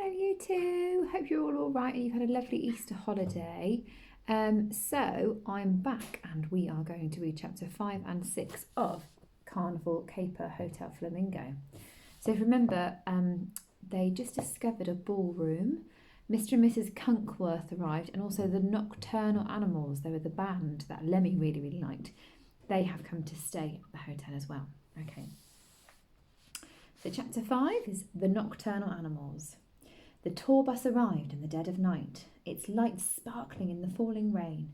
Hello, you two. Hope you're all right and you've had a lovely Easter holiday. So I'm back and we are going to read chapter 5 and 6 of Carnival Caper Hotel Flamingo. So if you remember, they just discovered a ballroom. Mr. and Mrs. Cunkworth arrived, and also the Nocturnal Animals. They were the band that Lemmy really liked. They have come to stay at the hotel as well. Okay. So chapter 5 is the Nocturnal Animals. The tour bus arrived in the dead of night, its lights sparkling in the falling rain.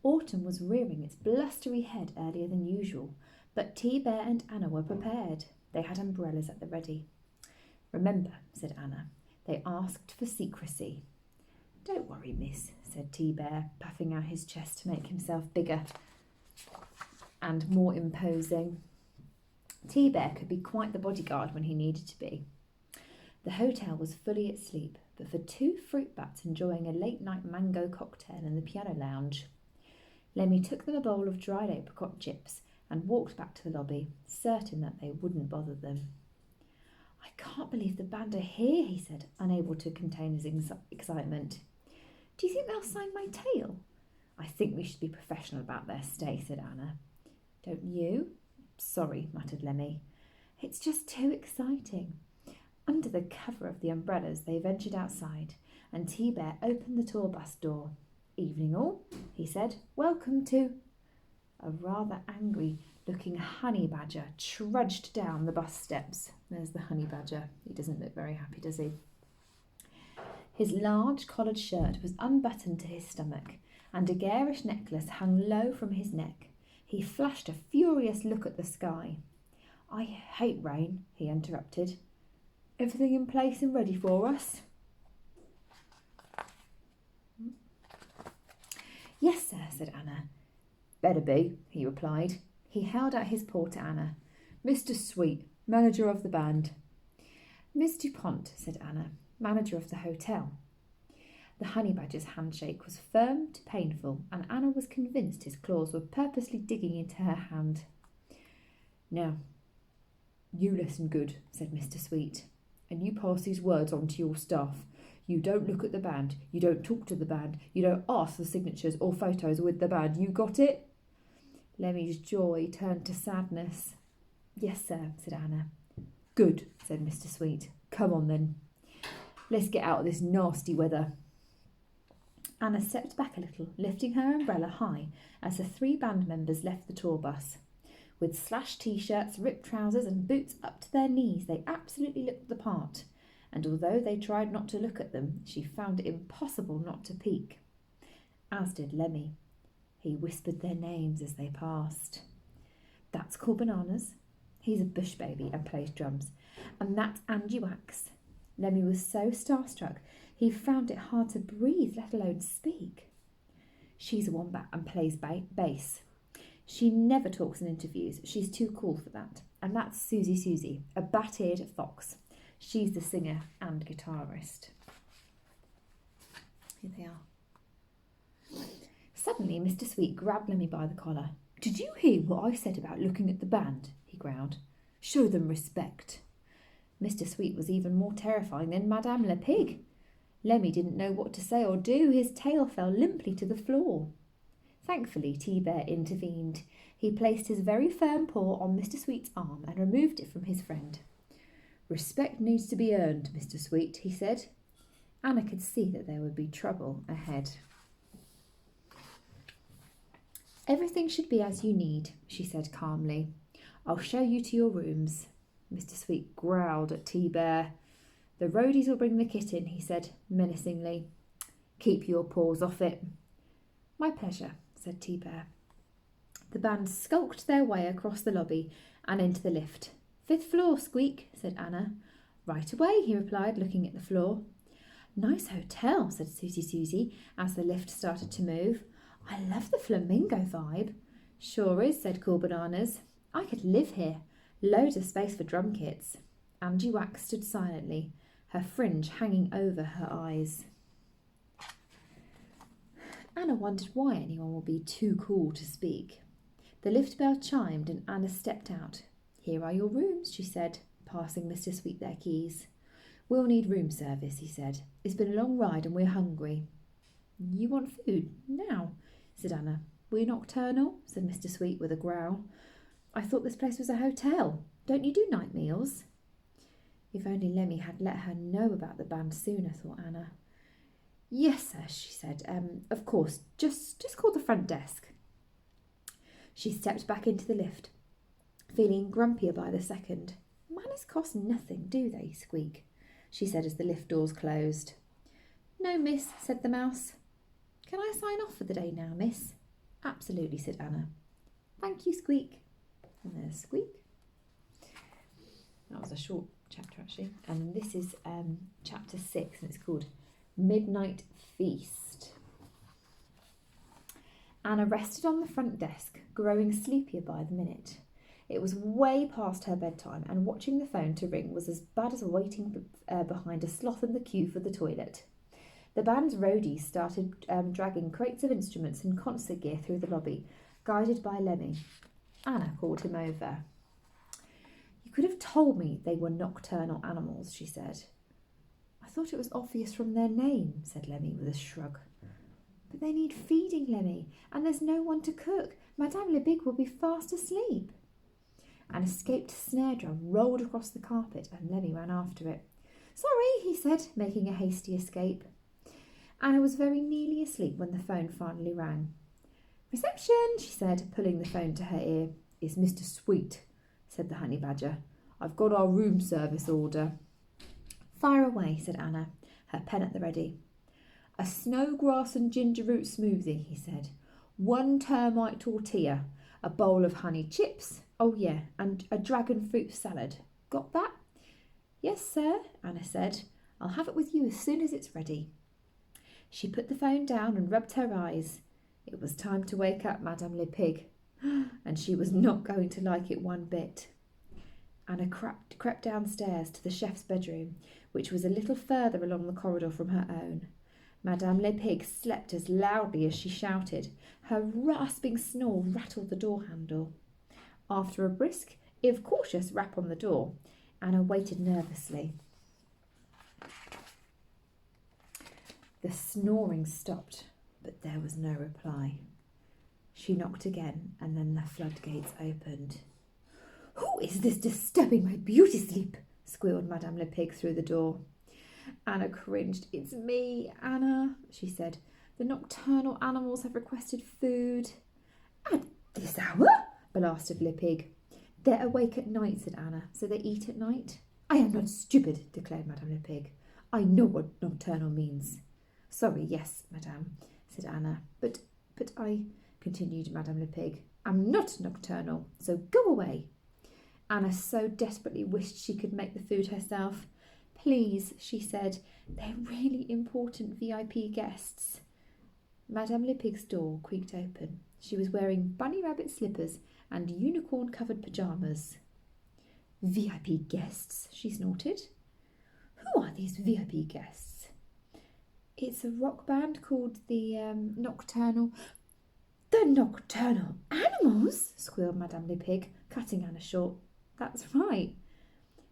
Autumn was rearing its blustery head earlier than usual, but T-Bear and Anna were prepared. They had umbrellas at the ready. "Remember," said Anna, "they asked for secrecy." "Don't worry, miss," said T-Bear, puffing out his chest to make himself bigger and more imposing. T-Bear could be quite the bodyguard when he needed to be. The hotel was fully asleep, but for two fruit bats enjoying a late-night mango cocktail in the piano lounge. Lemmy took them a bowl of dried apricot chips and walked back to the lobby, certain that they wouldn't bother them. "I can't believe the band are here," he said, unable to contain his excitement. "Do you think they'll sign my tale?" "I think we should be professional about their stay," said Anna. "Don't you?" "Sorry," muttered Lemmy. "It's just too exciting." Under the cover of the umbrellas, they ventured outside, and T-Bear opened the tour bus door. "Evening all," he said. "Welcome to—" A rather angry-looking honey badger trudged down the bus steps. There's the honey badger. He doesn't look very happy, does he? His large collared shirt was unbuttoned to his stomach, and a garish necklace hung low from his neck. He flashed a furious look at the sky. "I hate rain," he interrupted. "Everything in place and ready for us?" "Yes, sir," said Anna. "Better be," he replied. He held out his paw to Anna. "Mr. Sweet, manager of the band." "Miss Dupont," said Anna, "manager of the hotel." The honey badger's handshake was firm to painful, and Anna was convinced his claws were purposely digging into her hand. "Now, you listen good," said Mr. Sweet, "and you pass these words on to your staff. You don't look at the band, you don't talk to the band, you don't ask for signatures or photos with the band. You got it?" Lemmy's joy turned to sadness. "Yes, sir," said Anna. "Good," said Mr. Sweet. "Come on then. Let's get out of this nasty weather." Anna stepped back a little, lifting her umbrella high as the three band members left the tour bus. With slashed t-shirts, ripped trousers and boots up to their knees, they absolutely looked the part, and although they tried not to look at them, she found it impossible not to peek. As did Lemmy. He whispered their names as they passed. "That's Cool Bananas. He's a bush baby and plays drums. And that's Angie Wax." Lemmy was so starstruck he found it hard to breathe, let alone speak. "She's a wombat and plays bass. She never talks in interviews. She's too cool for that. And that's Susie, a bat-eared fox. She's the singer and guitarist." Here they are. Suddenly, Mr. Sweet grabbed Lemmy by the collar. "Did you hear what I said about looking at the band?" he growled. "Show them respect." Mr. Sweet was even more terrifying than Madame Le Pig. Lemmy didn't know what to say or do. His tail fell limply to the floor. Thankfully, T-Bear intervened. He placed his very firm paw on Mr. Sweet's arm and removed it from his friend. "Respect needs to be earned, Mr. Sweet," he said. Anna could see that there would be trouble ahead. "Everything should be as you need," she said calmly. "I'll show you to your rooms." Mr. Sweet growled at T-Bear. "The roadies will bring the kit in," he said menacingly. "Keep your paws off it." "My pleasure," said T-Bear. The band skulked their way across the lobby and into the lift. "Fifth floor, Squeak," said Anna. "Right away," he replied, looking at the floor. "Nice hotel," said Susie as the lift started to move. "I love the flamingo vibe." "Sure is," said Cool Bananas. "I could live here. Loads of space for drum kits." Angie Wax stood silently, her fringe hanging over her eyes. Anna wondered why anyone would be too cool to speak. The lift bell chimed and Anna stepped out. "Here are your rooms," she said, passing Mr. Sweet their keys. We'll need room service, he said. It's been a long ride and we're hungry. You want food? Now, said Anna. We're nocturnal, said Mr. Sweet with a growl. I thought this place was a hotel. Don't you do night meals? If only Lemmy had let her know about the band sooner, thought Anna. Yes, sir, she said. Of course, just call the front desk. She stepped back into the lift, feeling grumpier by the second. Manners cost nothing, do they, Squeak? She said as the lift doors closed. No, miss, said the mouse. Can I sign off for the day now, miss? Absolutely, said Anna. Thank you, Squeak. And there's Squeak. That was a short chapter, actually. And this is chapter 6, and it's called Midnight Feast. Anna rested on the front desk, growing sleepier by the minute. It was way past her bedtime, and watching the phone to ring was as bad as waiting behind a sloth in the queue for the toilet. The band's roadies started dragging crates of instruments and concert gear through the lobby, guided by Lemmy. Anna called him over. You could have told me they were nocturnal animals, she said. I thought it was obvious from their name, said Lemmy with a shrug. But they need feeding, Lemmy, and there's no one to cook. Madame Lebig will be fast asleep. An escaped snare drum rolled across the carpet and Lemmy ran after it. Sorry, he said, making a hasty escape. Anna was very nearly asleep when the phone finally rang. Reception, she said, pulling the phone to her ear. It's Mr. Sweet, said the honey badger. I've got our room service order. Fire away, said Anna, her pen at the ready. A snowgrass and ginger root smoothie, he said. 1 termite tortilla, a bowl of honey chips, oh yeah, and a dragon fruit salad. Got that? Yes, sir, Anna said. I'll have it with you as soon as it's ready. She put the phone down and rubbed her eyes. It was time to wake up Madame Le Pig, and she was not going to like it one bit. Anna crept downstairs to the chef's bedroom, which was a little further along the corridor from her own. Madame Le Pig slept as loudly as she shouted. Her rasping snore rattled the door handle. After a brisk, if cautious, rap on the door, Anna waited nervously. The snoring stopped, but there was no reply. She knocked again, and then the floodgates opened. Who is this disturbing my beauty sleep? Squealed Madame Le Pig through the door. Anna cringed. It's me, Anna, she said. The nocturnal animals have requested food. At this hour? Blasted Le Pig. They're awake at night, said Anna, so they eat at night. I am not stupid, declared Madame Le Pig. I know what nocturnal means. Sorry, yes, Madame, said Anna. But I, continued Madame Le Pig, am not nocturnal, so go away. Anna so desperately wished she could make the food herself. Please, she said, they're really important VIP guests. Madame Le Pig's door creaked open. She was wearing bunny rabbit slippers and unicorn-covered pyjamas. VIP guests, she snorted. Who are these VIP guests? It's a rock band called the Nocturnal... The Nocturnal Animals? Squealed Madame Le Pig, cutting Anna short. That's right.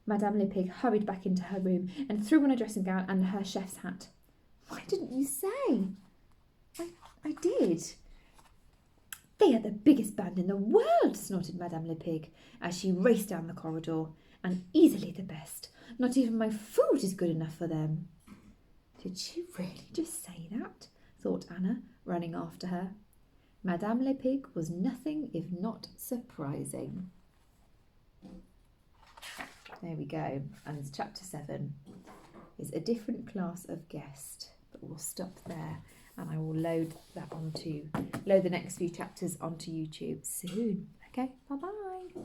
Madame Le Pig hurried back into her room and threw on a dressing gown and her chef's hat. Why didn't you say? I did. They are the biggest band in the world, snorted Madame Le Pig as she raced down the corridor, and easily the best. Not even my food is good enough for them. Did she really just say that? Thought Anna, running after her. Madame Le Pig was nothing if not surprising. There we go, and it's chapter 7 is a different class of guest, but we'll stop there and I will load the next few chapters onto YouTube soon. Okay, bye bye.